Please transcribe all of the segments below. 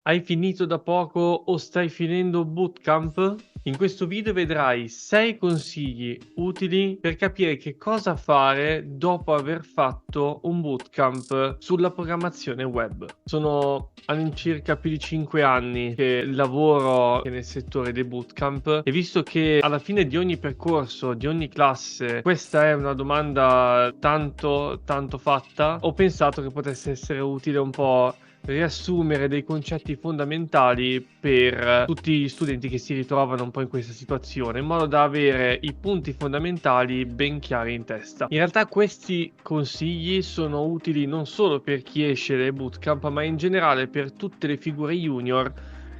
Hai finito da poco o stai finendo bootcamp? In questo video vedrai 6 consigli utili per capire che cosa fare dopo aver fatto un bootcamp sulla programmazione web. Sono all'incirca più di 5 anni che lavoro nel settore dei bootcamp e visto che alla fine di ogni percorso, di ogni classe, questa è una domanda tanto fatta, ho pensato che potesse essere utile un po' riassumere dei concetti fondamentali per tutti gli studenti che si ritrovano un po' in questa situazione, in modo da avere i punti fondamentali ben chiari in testa. In realtà questi consigli sono utili non solo per chi esce dai bootcamp, ma in generale per tutte le figure junior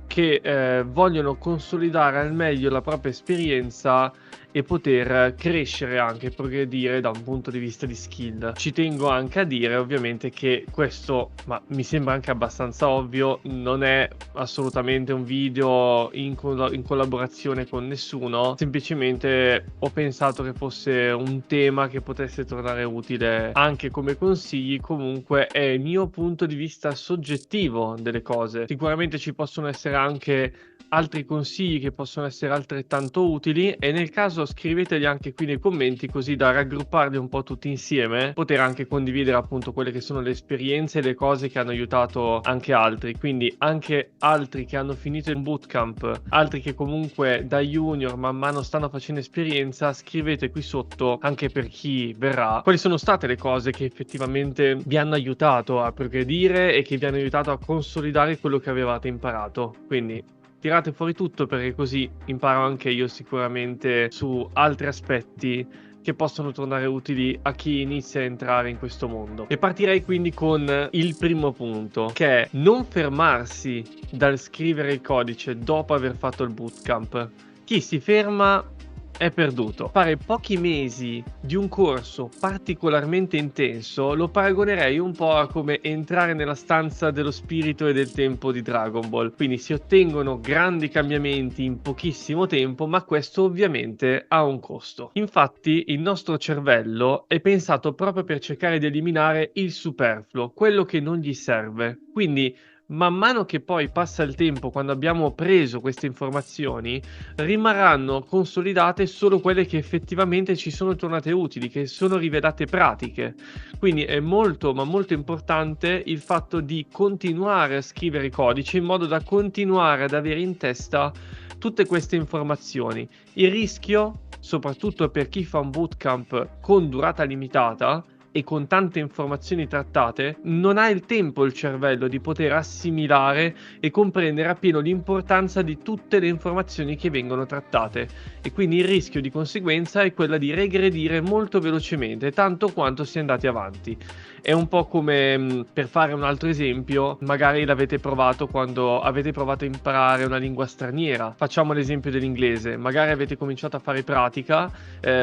che vogliono consolidare al meglio la propria esperienza e poter crescere anche, progredire da un punto di vista di skill. Ci tengo anche a dire ovviamente che questo, ma mi sembra anche abbastanza ovvio, non è assolutamente un video in collaborazione con nessuno, semplicemente ho pensato che fosse un tema che potesse tornare utile anche come consigli. Comunque è il mio punto di vista soggettivo delle cose. Sicuramente ci possono essere anche altri consigli che possono essere altrettanto utili e nel caso scriveteli anche qui nei commenti, così da raggrupparli un po' tutti insieme, poter anche condividere appunto quelle che sono le esperienze e le cose che hanno aiutato anche altri. Quindi anche altri che hanno finito in bootcamp, altri che comunque da junior man mano stanno facendo esperienza, scrivete qui sotto anche per chi verrà quali sono state le cose che effettivamente vi hanno aiutato a progredire e che vi hanno aiutato a consolidare quello che avevate imparato. Quindi tirate fuori tutto, perché così imparo anche io sicuramente su altri aspetti che possono tornare utili a chi inizia a entrare in questo mondo. E partirei quindi con il primo punto, che è non fermarsi dal scrivere il codice dopo aver fatto il bootcamp. Chi si ferma è perduto. Fare pochi mesi di un corso particolarmente intenso lo paragonerei un po' a come entrare nella stanza dello spirito e del tempo di Dragon Ball. Quindi si ottengono grandi cambiamenti in pochissimo tempo, ma questo ovviamente ha un costo. Infatti il nostro cervello è pensato proprio per cercare di eliminare il superfluo, quello che non gli serve. Quindi man mano che poi passa il tempo, quando abbiamo preso queste informazioni, rimarranno consolidate solo quelle che effettivamente ci sono tornate utili, che sono rivelate pratiche. Quindi è molto, ma molto importante il fatto di continuare a scrivere codice in modo da continuare ad avere in testa tutte queste informazioni. Il rischio, soprattutto per chi fa un bootcamp con durata limitata, e con tante informazioni trattate, non ha il tempo il cervello di poter assimilare e comprendere appieno l'importanza di tutte le informazioni che vengono trattate, e quindi il rischio di conseguenza è quella di regredire molto velocemente, tanto quanto si è andati avanti. È un po' come, per fare un altro esempio, magari l'avete provato quando avete provato a imparare una lingua straniera. Facciamo l'esempio dell'inglese. Magari avete cominciato a fare pratica,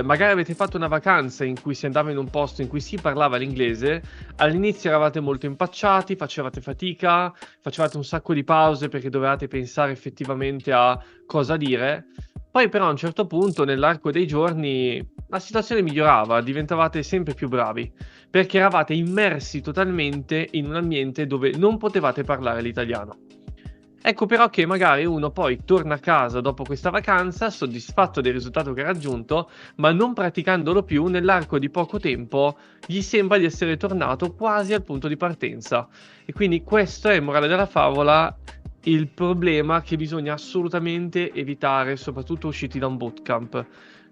magari avete fatto una vacanza in cui si andava in un posto in cui si parlava l'inglese. All'inizio eravate molto impacciati, facevate fatica, facevate un sacco di pause perché dovevate pensare effettivamente a cosa dire. Poi però a un certo punto, nell'arco dei giorni, la situazione migliorava, diventavate sempre più bravi, perché eravate immersi totalmente in un ambiente dove non potevate parlare l'italiano. Ecco però che magari uno poi torna a casa dopo questa vacanza, soddisfatto del risultato che ha raggiunto, ma non praticandolo più, nell'arco di poco tempo gli sembra di essere tornato quasi al punto di partenza. E quindi questo è il morale della favola, il problema che bisogna assolutamente evitare, soprattutto usciti da un bootcamp.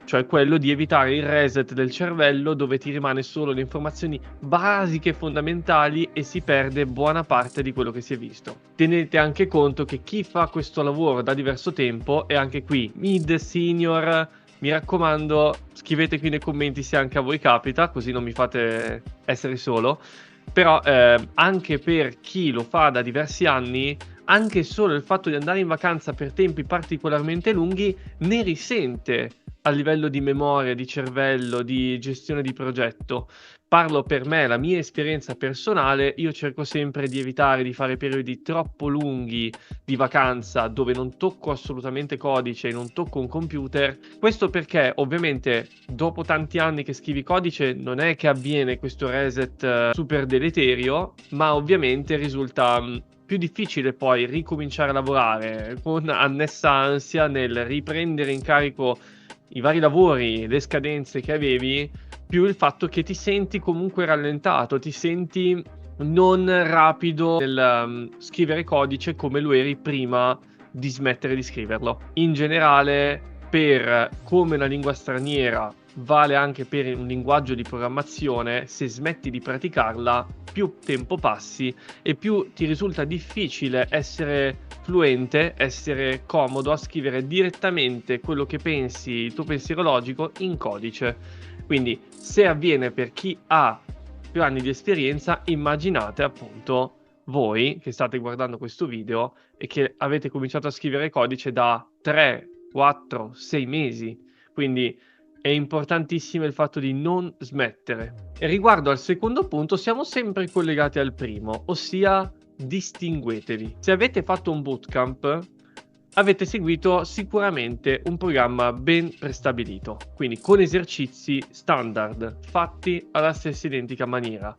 Cioè quello di evitare il reset del cervello, dove ti rimane solo le informazioni basiche e fondamentali e si perde buona parte di quello che si è visto. Tenete anche conto che chi fa questo lavoro da diverso tempo, e anche qui mid, senior, mi raccomando, scrivete qui nei commenti se anche a voi capita, così non mi fate essere solo. Però anche per chi lo fa da diversi anni, anche solo il fatto di andare in vacanza per tempi particolarmente lunghi ne risente a livello di memoria, di cervello, di gestione di progetto. Parlo per me, la mia esperienza personale, io cerco sempre di evitare di fare periodi troppo lunghi di vacanza dove non tocco assolutamente codice e non tocco un computer. Questo perché ovviamente dopo tanti anni che scrivi codice non è che avviene questo reset super deleterio, ma ovviamente risulta più difficile poi ricominciare a lavorare con annessa ansia nel riprendere in carico i vari lavori, le scadenze che avevi, più il fatto che ti senti comunque rallentato, ti senti non rapido nel scrivere codice come lo eri prima di smettere di scriverlo. In generale, per come una lingua straniera vale anche per un linguaggio di programmazione, se smetti di praticarla, più tempo passi e più ti risulta difficile essere fluente, essere comodo a scrivere direttamente quello che pensi, il tuo pensiero logico in codice. Quindi se avviene per chi ha più anni di esperienza, immaginate appunto voi che state guardando questo video e che avete cominciato a scrivere codice da 3, 4, 6 mesi. Quindi è importantissimo il fatto di non smettere. E riguardo al secondo punto, siamo sempre collegati al primo, ossia distinguetevi. Se avete fatto un bootcamp, avete seguito sicuramente un programma ben prestabilito, quindi con esercizi standard, fatti alla stessa identica maniera.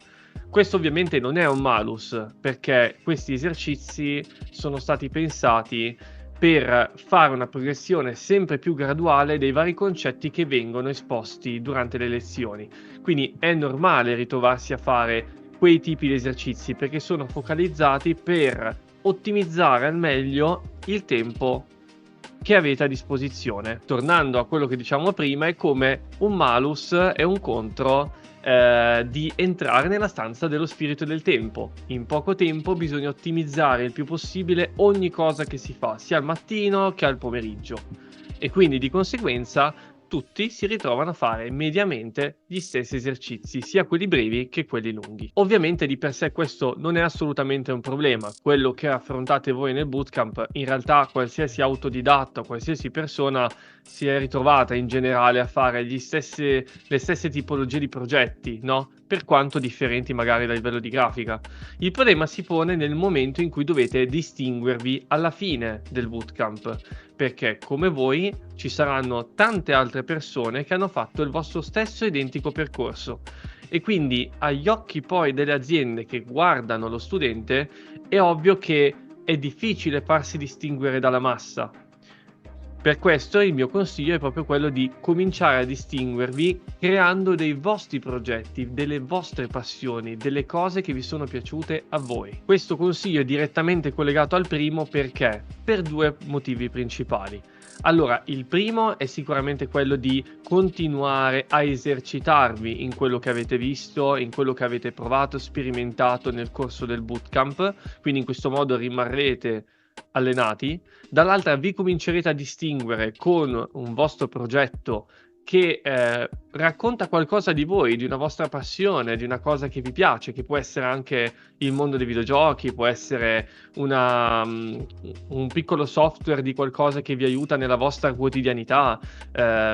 Questo ovviamente non è un malus, perché questi esercizi sono stati pensati per fare una progressione sempre più graduale dei vari concetti che vengono esposti durante le lezioni. Quindi è normale ritrovarsi a fare quei tipi di esercizi perché sono focalizzati per ottimizzare al meglio il tempo che avete a disposizione. Tornando a quello che diciamo prima, è come un malus e un contro di entrare nella stanza dello spirito del tempo. In poco tempo bisogna ottimizzare il più possibile ogni cosa che si fa, sia al mattino che al pomeriggio. E quindi di conseguenza tutti si ritrovano a fare mediamente gli stessi esercizi, sia quelli brevi che quelli lunghi. Ovviamente di per sé questo non è assolutamente un problema. Quello che affrontate voi nel bootcamp, in realtà qualsiasi autodidatta, qualsiasi persona si è ritrovata in generale a fare le stesse tipologie di progetti, no? Per quanto differenti magari dal livello di grafica. Il problema si pone nel momento in cui dovete distinguervi alla fine del bootcamp, perché come voi ci saranno tante altre persone che hanno fatto il vostro stesso identico percorso e quindi agli occhi poi delle aziende che guardano lo studente è ovvio che è difficile farsi distinguere dalla massa. Per questo il mio consiglio è proprio quello di cominciare a distinguervi creando dei vostri progetti, delle vostre passioni, delle cose che vi sono piaciute a voi. Questo consiglio è direttamente collegato al primo perché? Per due motivi principali. Allora, il primo è sicuramente quello di continuare a esercitarvi in quello che avete visto, in quello che avete provato, sperimentato nel corso del bootcamp, quindi in questo modo rimarrete allenati. Dall'altra vi comincerete a distinguere con un vostro progetto che racconta qualcosa di voi, di una vostra passione, di una cosa che vi piace, che può essere anche il mondo dei videogiochi, può essere un piccolo software di qualcosa che vi aiuta nella vostra quotidianità.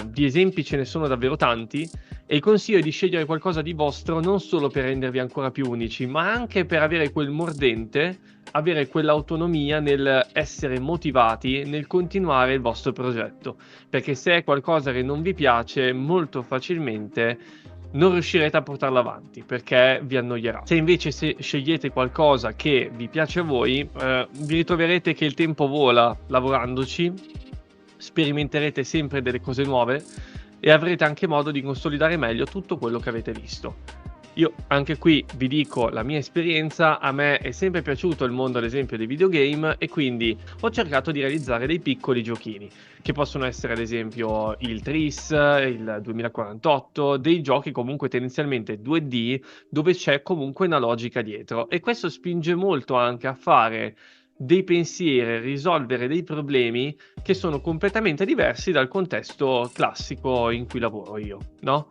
Di esempi ce ne sono davvero tanti e il consiglio è di scegliere qualcosa di vostro non solo per rendervi ancora più unici, ma anche per avere quel mordente, avere quell'autonomia nel essere motivati nel continuare il vostro progetto, perché se è qualcosa che non vi piace molto facilmente non riuscirete a portarlo avanti perché vi annoierà. Se invece scegliete qualcosa che vi piace a voi, vi ritroverete che il tempo vola lavorandoci, sperimenterete sempre delle cose nuove e avrete anche modo di consolidare meglio tutto quello che avete visto. Io anche qui vi dico la mia esperienza, a me è sempre piaciuto il mondo ad esempio dei videogame e quindi ho cercato di realizzare dei piccoli giochini che possono essere ad esempio il Tris, il 2048, dei giochi comunque tendenzialmente 2D dove c'è comunque una logica dietro e questo spinge molto anche a fare dei pensieri, risolvere dei problemi che sono completamente diversi dal contesto classico in cui lavoro io, no?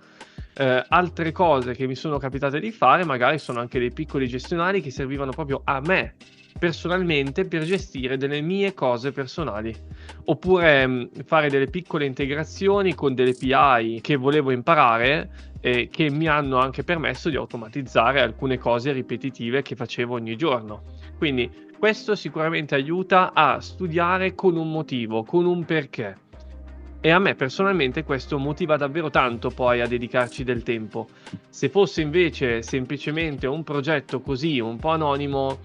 Altre cose che mi sono capitate di fare magari sono anche dei piccoli gestionali che servivano proprio a me personalmente per gestire delle mie cose personali oppure fare delle piccole integrazioni con delle API che volevo imparare e che mi hanno anche permesso di automatizzare alcune cose ripetitive che facevo ogni giorno. Quindi questo sicuramente aiuta a studiare con un motivo, con un perché. E a me personalmente questo motiva davvero tanto poi a dedicarci del tempo. Se fosse invece semplicemente un progetto così, un po' anonimo,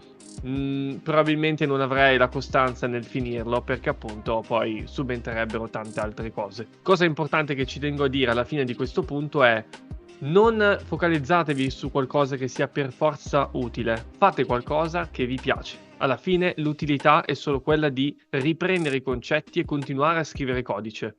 probabilmente non avrei la costanza nel finirlo, perché appunto poi subentrerebbero tante altre cose. Cosa importante che ci tengo a dire alla fine di questo punto è: non focalizzatevi su qualcosa che sia per forza utile, fate qualcosa che vi piace. Alla fine l'utilità è solo quella di riprendere i concetti e continuare a scrivere codice.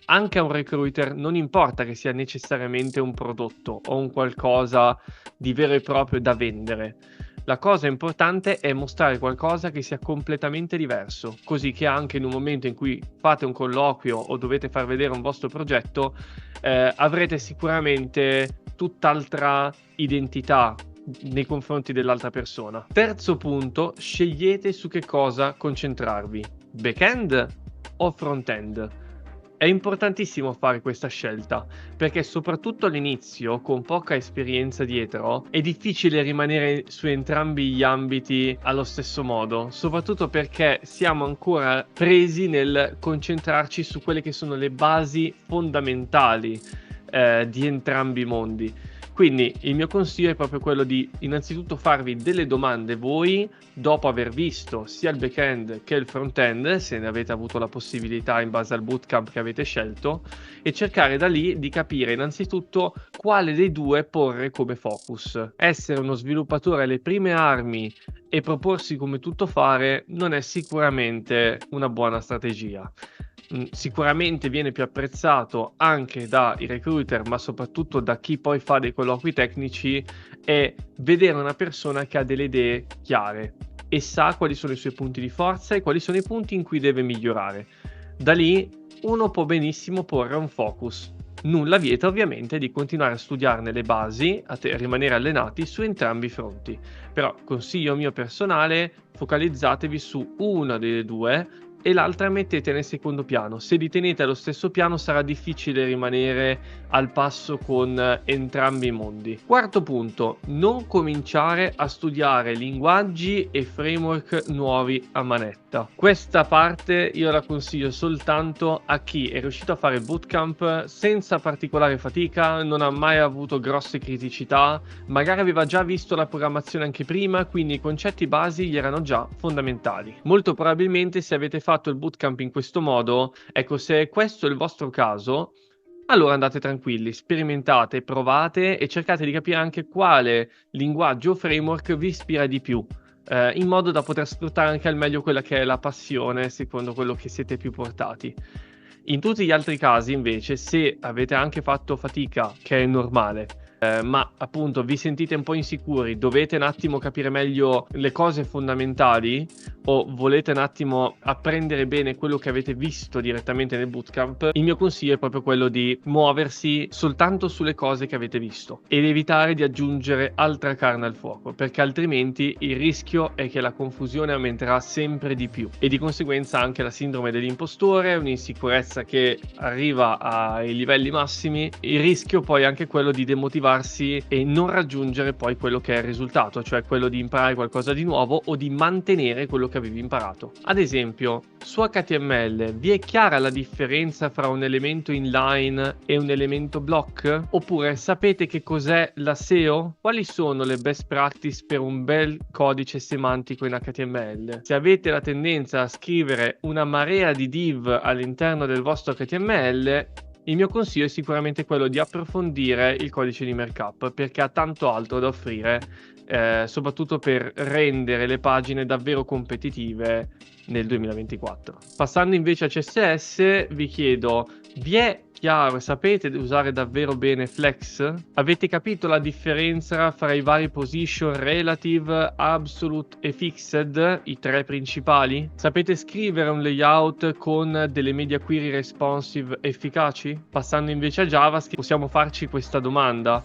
Anche a un recruiter non importa che sia necessariamente un prodotto o un qualcosa di vero e proprio da vendere. La cosa importante è mostrare qualcosa che sia completamente diverso, così che anche in un momento in cui fate un colloquio o dovete far vedere un vostro progetto, avrete sicuramente tutt'altra identità nei confronti dell'altra persona. Terzo punto, scegliete su che cosa concentrarvi, back-end o front-end. È importantissimo fare questa scelta, perché soprattutto all'inizio, con poca esperienza dietro, è difficile rimanere su entrambi gli ambiti allo stesso modo, soprattutto perché siamo ancora presi nel concentrarci su quelle che sono le basi fondamentali di entrambi i mondi. Quindi il mio consiglio è proprio quello di innanzitutto farvi delle domande voi, dopo aver visto sia il back-end che il front-end, se ne avete avuto la possibilità in base al bootcamp che avete scelto, e cercare da lì di capire innanzitutto quale dei due porre come focus. Essere uno sviluppatore alle prime armi e proporsi come tutto fare non è sicuramente una buona strategia. Sicuramente viene più apprezzato anche dai recruiter, ma soprattutto da chi poi fa dei colloqui tecnici, è vedere una persona che ha delle idee chiare e sa quali sono i suoi punti di forza e quali sono i punti in cui deve migliorare. Da lì uno può benissimo porre un focus. Nulla vieta ovviamente di continuare a studiarne le basi, rimanere allenati su entrambi i fronti. Però consiglio mio personale, focalizzatevi su una delle due e l'altra mettete nel secondo piano. Se li tenete allo stesso piano sarà difficile rimanere al passo con entrambi i mondi. Quarto punto, non cominciare a studiare linguaggi e framework nuovi a manetta. Questa parte io la consiglio soltanto a chi è riuscito a fare bootcamp senza particolare fatica, non ha mai avuto grosse criticità, magari aveva già visto la programmazione anche prima, quindi i concetti basi gli erano già fondamentali. Molto probabilmente se avete fatto il bootcamp in questo modo, ecco, se questo è il vostro caso, allora andate tranquilli, sperimentate, provate e cercate di capire anche quale linguaggio o framework vi ispira di più, in modo da poter sfruttare anche al meglio quella che è la passione, secondo quello che siete più portati. In tutti gli altri casi, invece, se avete anche fatto fatica, che è normale, ma appunto vi sentite un po' insicuri, dovete un attimo capire meglio le cose fondamentali o volete un attimo apprendere bene quello che avete visto direttamente nel bootcamp, il mio consiglio è proprio quello di muoversi soltanto sulle cose che avete visto ed evitare di aggiungere altra carne al fuoco, perché altrimenti il rischio è che la confusione aumenterà sempre di più e di conseguenza anche la sindrome dell'impostore, un'insicurezza che arriva ai livelli massimi. Il rischio poi è anche quello di demotivarsi e non raggiungere poi quello che è il risultato, cioè quello di imparare qualcosa di nuovo o di mantenere quello che avevi imparato. Ad esempio, su HTML vi è chiara la differenza fra un elemento inline e un elemento block? Oppure sapete che cos'è la SEO? Quali sono le best practice per un bel codice semantico in HTML? Se avete la tendenza a scrivere una marea di div all'interno del vostro HTML, il mio consiglio è sicuramente quello di approfondire il codice di Markup, perché ha tanto altro da offrire, soprattutto per rendere le pagine davvero competitive nel 2024. Passando invece a CSS, vi chiedo, vi è chiaro, sapete usare davvero bene Flex? Avete capito la differenza fra i vari position, relative, absolute e fixed, i tre principali? Sapete scrivere un layout con delle media query responsive efficaci? Passando invece a JavaScript, possiamo farci questa domanda.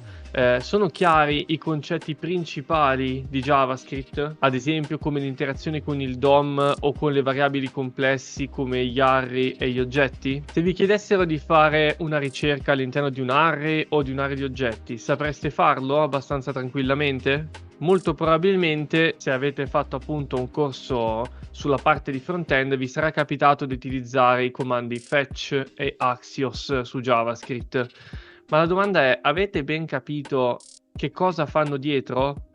Sono chiari i concetti principali di JavaScript, ad esempio come l'interazione con il DOM o con le variabili complessi come gli array e gli oggetti? Se vi chiedessero di fare una ricerca all'interno di un array o di un'area di oggetti, sapreste farlo abbastanza tranquillamente? Molto probabilmente, se avete fatto appunto un corso sulla parte di front-end, vi sarà capitato di utilizzare i comandi fetch e axios su JavaScript. Ma la domanda è, avete ben capito che cosa fanno dietro?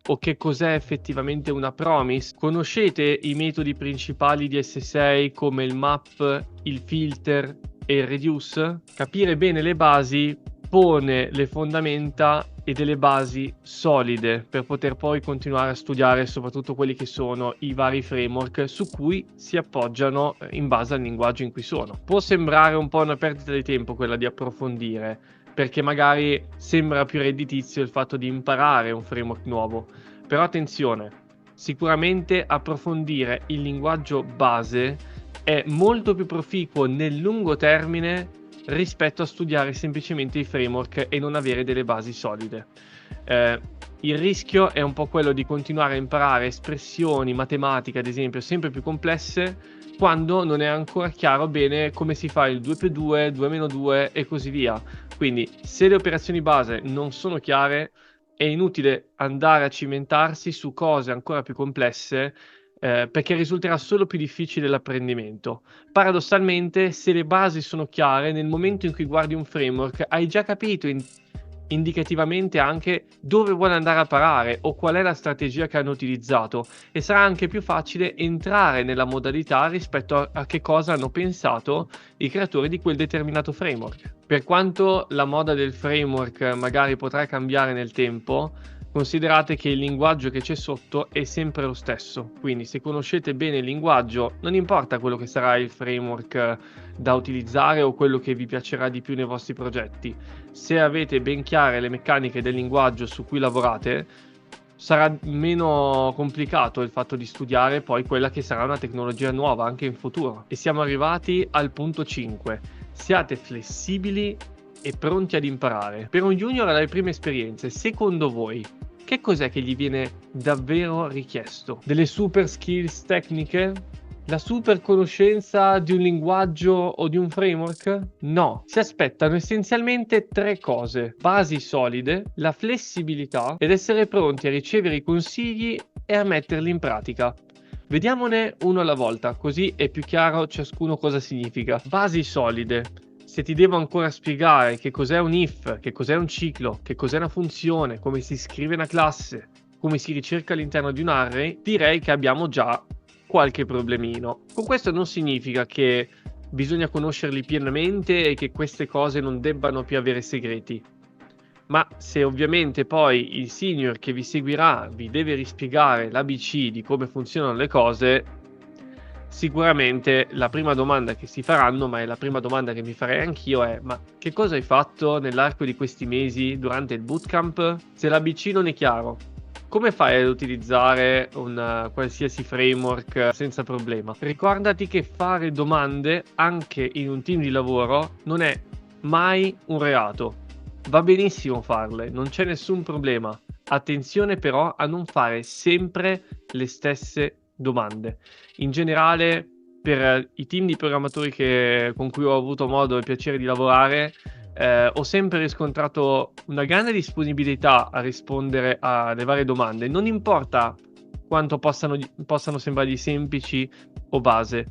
o che cos'è effettivamente una promise? Conoscete i metodi principali di S6 come il map, il filter e il reduce? Capire bene le basi pone le fondamenta e delle basi solide per poter poi continuare a studiare soprattutto quelli che sono i vari framework su cui si appoggiano in base al linguaggio in cui sono. Può sembrare un po' una perdita di tempo quella di approfondire, perché magari sembra più redditizio il fatto di imparare un framework nuovo, però attenzione, sicuramente approfondire il linguaggio base è molto più proficuo nel lungo termine rispetto a studiare semplicemente i framework e non avere delle basi solide. Il rischio è un po' quello di continuare a imparare espressioni, matematica ad esempio, sempre più complesse, quando non è ancora chiaro bene come si fa il 2 più 2, 2 meno 2 e così via. Quindi se le operazioni base non sono chiare, è inutile andare a cimentarsi su cose ancora più complesse, perché risulterà solo più difficile l'apprendimento. Paradossalmente, se le basi sono chiare, nel momento in cui guardi un framework, hai già capito indicativamente anche dove vuole andare a parare o qual è la strategia che hanno utilizzato, e sarà anche più facile entrare nella modalità rispetto a che cosa hanno pensato i creatori di quel determinato framework. Per quanto la moda del framework magari potrà cambiare nel tempo, considerate che il linguaggio che c'è sotto è sempre lo stesso, quindi se conoscete bene il linguaggio, non importa quello che sarà il framework da utilizzare o quello che vi piacerà di più nei vostri progetti. Se avete ben chiare le meccaniche del linguaggio su cui lavorate, sarà meno complicato il fatto di studiare poi quella che sarà una tecnologia nuova anche in futuro. E siamo arrivati al punto 5. Siate flessibili e pronti ad imparare. Per un junior alle prime esperienze, secondo voi, che cos'è che gli viene davvero richiesto? Delle super skills tecniche? La super conoscenza di un linguaggio o di un framework? No, si aspettano essenzialmente 3 cose: basi solide, la flessibilità ed essere pronti a ricevere i consigli e a metterli in pratica. Vediamone uno alla volta, così è più chiaro ciascuno cosa significa. Basi solide. Se ti devo ancora spiegare che cos'è un if, che cos'è un ciclo, che cos'è una funzione, come si scrive una classe, come si ricerca all'interno di un array, direi che abbiamo già qualche problemino. Con questo non significa che bisogna conoscerli pienamente e che queste cose non debbano più avere segreti. Ma se ovviamente poi il senior che vi seguirà vi deve rispiegare l'ABC di come funzionano le cose, sicuramente la prima domanda che si faranno, ma è la prima domanda che mi farei anch'io, è: ma che cosa hai fatto nell'arco di questi mesi durante il bootcamp? Se l'ABC non è chiaro, come fai ad utilizzare un qualsiasi framework senza problema? Ricordati che fare domande anche in un team di lavoro non è mai un reato. Va benissimo farle, non c'è nessun problema. Attenzione però a non fare sempre le stesse domande. In generale, per i team di programmatori con cui ho avuto modo e piacere di lavorare, ho sempre riscontrato una grande disponibilità a rispondere alle varie domande, non importa quanto possano sembrargli semplici o base.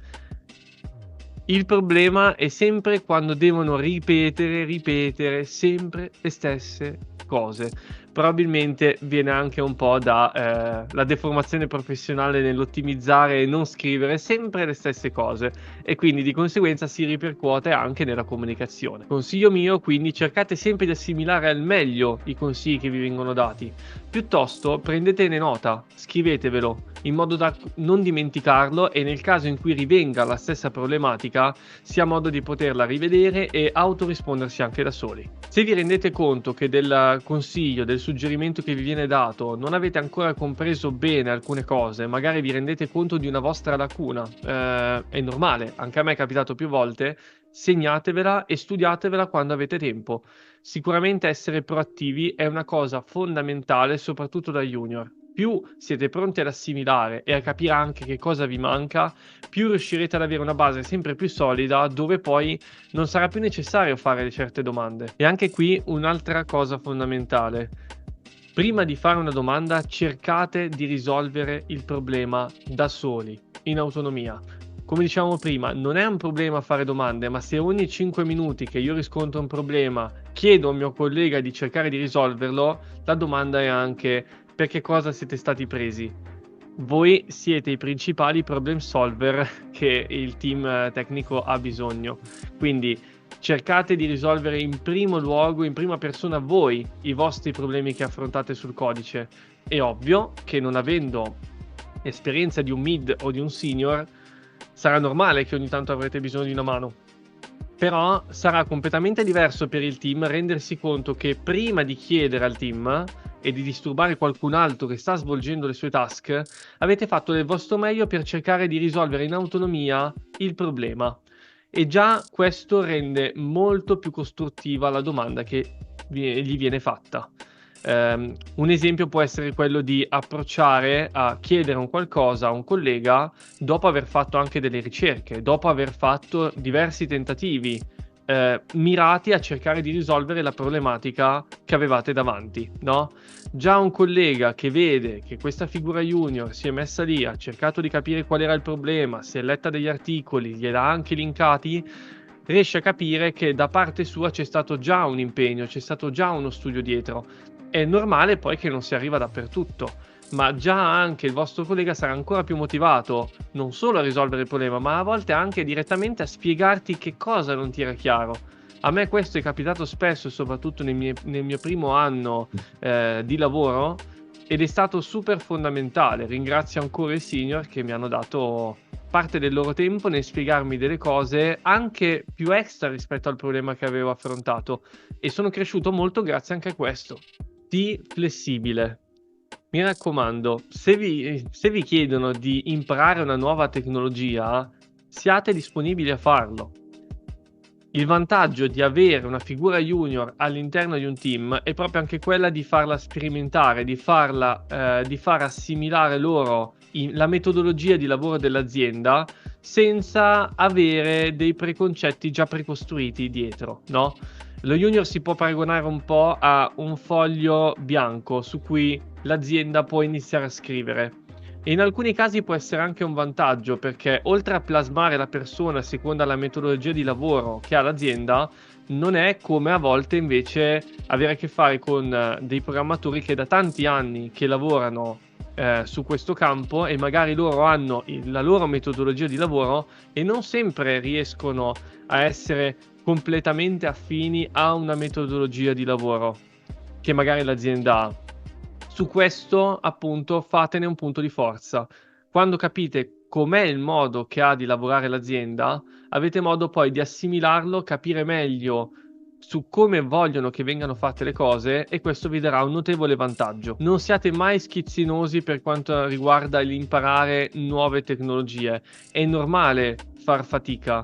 Il problema è sempre quando devono ripetere sempre le stesse cose. Probabilmente viene anche un po' da la deformazione professionale nell'ottimizzare e non scrivere sempre le stesse cose, e quindi di conseguenza si ripercuote anche nella comunicazione. Consiglio mio, quindi: cercate sempre di assimilare al meglio i consigli che vi vengono dati. Piuttosto prendetene nota, scrivetevelo in modo da non dimenticarlo, e nel caso in cui rivenga la stessa problematica sia modo di poterla rivedere e autorispondersi anche da soli. Se vi rendete conto che del consiglio, del suggerimento che vi viene dato non avete ancora compreso bene alcune cose, magari vi rendete conto di una vostra lacuna, è normale, anche a me è capitato più volte, segnatevela e studiatevela quando avete tempo. Sicuramente essere proattivi è una cosa fondamentale, soprattutto da junior. Più siete pronti ad assimilare e a capire anche che cosa vi manca, più riuscirete ad avere una base sempre più solida, dove poi non sarà più necessario fare certe domande. E anche qui un'altra cosa fondamentale: prima di fare una domanda cercate di risolvere il problema da soli, in autonomia. Come dicevamo prima, non è un problema fare domande, ma se ogni 5 minuti che io riscontro un problema chiedo a un mio collega di cercare di risolverlo, la domanda è anche per che cosa siete stati presi. Voi siete i principali problem solver che il team tecnico ha bisogno. Quindi cercate di risolvere in primo luogo, in prima persona, voi i vostri problemi che affrontate sul codice. È ovvio che non avendo esperienza di un mid o di un senior, sarà normale che ogni tanto avrete bisogno di una mano. Però sarà completamente diverso per il team rendersi conto che prima di chiedere al team e di disturbare qualcun altro che sta svolgendo le sue task, avete fatto del vostro meglio per cercare di risolvere in autonomia il problema. E già questo rende molto più costruttiva la domanda che gli viene fatta. Un esempio può essere quello di approcciare a chiedere un qualcosa a un collega dopo aver fatto anche delle ricerche, dopo aver fatto diversi tentativi mirati a cercare di risolvere la problematica che avevate davanti, no? Già un collega che vede che questa figura junior si è messa lì, ha cercato di capire qual era il problema, si è letta degli articoli, gliel'ha anche linkati, riesce a capire che da parte sua c'è stato già un impegno, c'è stato già uno studio dietro. È normale poi che non si arriva dappertutto, ma già anche il vostro collega sarà ancora più motivato non solo a risolvere il problema, ma a volte anche direttamente a spiegarti che cosa non ti era chiaro. A me questo è capitato spesso, soprattutto nel mio primo anno di lavoro, ed è stato super fondamentale. Ringrazio ancora i senior che mi hanno dato parte del loro tempo nel spiegarmi delle cose anche più extra rispetto al problema che avevo affrontato, e sono cresciuto molto grazie anche a questo. Sii flessibile. Mi raccomando, se vi chiedono di imparare una nuova tecnologia, siate disponibili a farlo. Il vantaggio di avere una figura junior all'interno di un team è proprio anche quella di farla sperimentare, di far assimilare loro la metodologia di lavoro dell'azienda senza avere dei preconcetti già precostruiti dietro, no? Lo junior si può paragonare un po' a un foglio bianco su cui l'azienda può iniziare a scrivere. E in alcuni casi può essere anche un vantaggio, perché oltre a plasmare la persona secondo la metodologia di lavoro che ha l'azienda, non è come a volte invece avere a che fare con dei programmatori che da tanti anni che lavorano su questo campo, e magari loro hanno la loro metodologia di lavoro e non sempre riescono a essere completamente affini a una metodologia di lavoro che magari l'azienda ha. Su questo, appunto, fatene un punto di forza. Quando capite com'è il modo che ha di lavorare l'azienda, avete modo poi di assimilarlo, capire meglio su come vogliono che vengano fatte le cose, e questo vi darà un notevole vantaggio. Non siate mai schizzinosi per quanto riguarda l'imparare nuove tecnologie. È normale far fatica,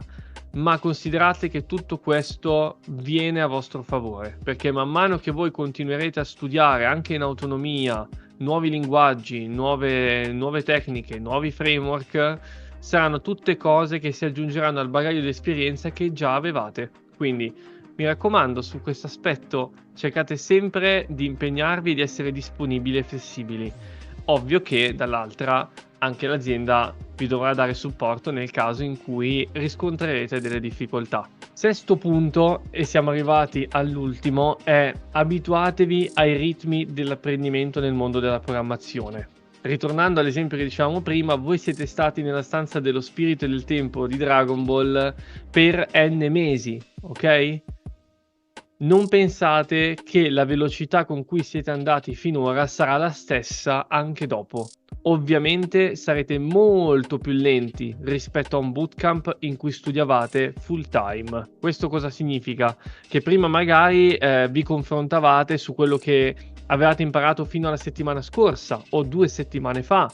ma considerate che tutto questo viene a vostro favore, perché man mano che voi continuerete a studiare anche in autonomia nuovi linguaggi, nuove tecniche, nuovi framework, saranno tutte cose che si aggiungeranno al bagaglio di esperienza che già avevate. Quindi mi raccomando, su questo aspetto cercate sempre di impegnarvi e di essere disponibili e flessibili. Ovvio che dall'altra anche l'azienda vi dovrà dare supporto nel caso in cui riscontrerete delle difficoltà. Sesto punto, e siamo arrivati all'ultimo, è: abituatevi ai ritmi dell'apprendimento nel mondo della programmazione. Ritornando all'esempio che dicevamo prima, voi siete stati nella stanza dello spirito e del tempo di Dragon Ball per n mesi, ok? Non pensate che la velocità con cui siete andati finora sarà la stessa anche dopo. Ovviamente sarete molto più lenti rispetto a un bootcamp in cui studiavate full time. Questo cosa significa? Che prima magari vi confrontavate su quello che avevate imparato fino alla settimana scorsa o 2 settimane fa,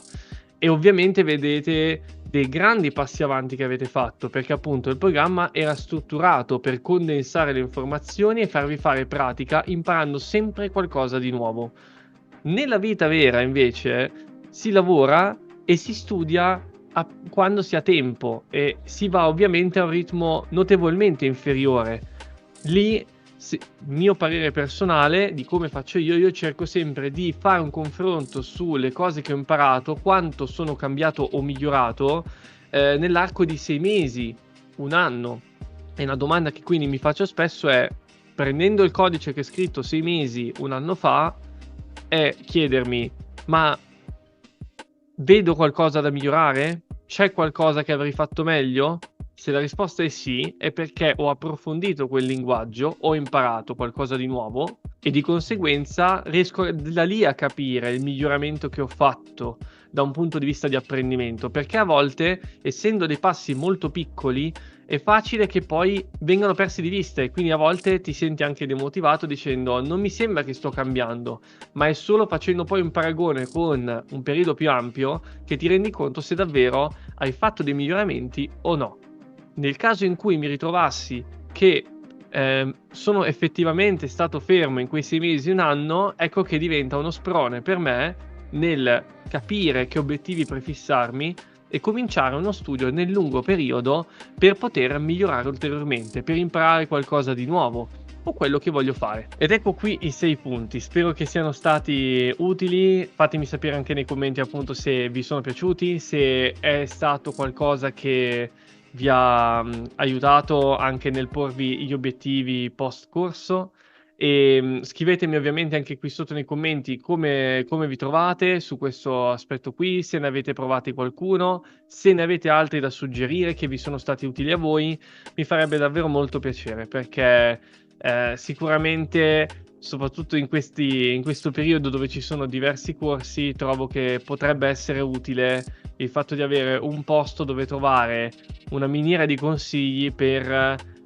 e ovviamente vedete dei grandi passi avanti che avete fatto, perché appunto il programma era strutturato per condensare le informazioni e farvi fare pratica, imparando sempre qualcosa di nuovo. Nella vita vera invece si lavora e si studia quando si ha tempo, e si va ovviamente a un ritmo notevolmente inferiore. Lì, mio parere personale di come faccio io cerco sempre di fare un confronto sulle cose che ho imparato, quanto sono cambiato o migliorato nell'arco di 6 mesi, un anno. E una domanda che quindi mi faccio spesso è: prendendo il codice che è scritto 6 mesi, un anno fa, è chiedermi: Ma vedo qualcosa da migliorare? C'è qualcosa che avrei fatto meglio? Se la risposta è sì, è perché ho approfondito quel linguaggio, ho imparato qualcosa di nuovo e di conseguenza riesco da lì a capire il miglioramento che ho fatto da un punto di vista di apprendimento, perché a volte, essendo dei passi molto piccoli, è facile che poi vengano persi di vista e quindi a volte ti senti anche demotivato dicendo non mi sembra che sto cambiando, ma è solo facendo poi un paragone con un periodo più ampio che ti rendi conto se davvero hai fatto dei miglioramenti o no. Nel caso in cui mi ritrovassi che sono effettivamente stato fermo in quei 6 mesi, 1 anno, ecco che diventa uno sprone per me nel capire che obiettivi prefissarmi e cominciare uno studio nel lungo periodo per poter migliorare ulteriormente, per imparare qualcosa di nuovo o quello che voglio fare. Ed ecco qui i 6 punti. Spero che siano stati utili. Fatemi sapere anche nei commenti appunto se vi sono piaciuti, se è stato qualcosa che vi ha aiutato anche nel porvi gli obiettivi post corso. E scrivetemi ovviamente anche qui sotto nei commenti come vi trovate su questo aspetto qui, se ne avete provati qualcuno, se ne avete altri da suggerire che vi sono stati utili a voi, mi farebbe davvero molto piacere perché sicuramente soprattutto in questo periodo dove ci sono diversi corsi trovo che potrebbe essere utile il fatto di avere un posto dove trovare una miniera di consigli per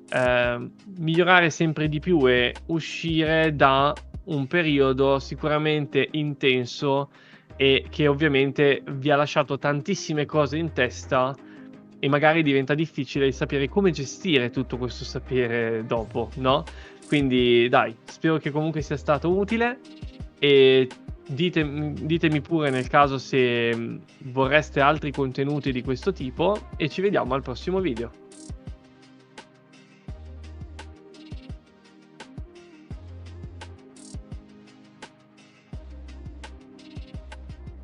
migliorare sempre di più e uscire da un periodo sicuramente intenso e che ovviamente vi ha lasciato tantissime cose in testa e magari diventa difficile sapere come gestire tutto questo sapere dopo, no? Quindi dai, spero che comunque sia stato utile e ditemi pure nel caso se vorreste altri contenuti di questo tipo e ci vediamo al prossimo video.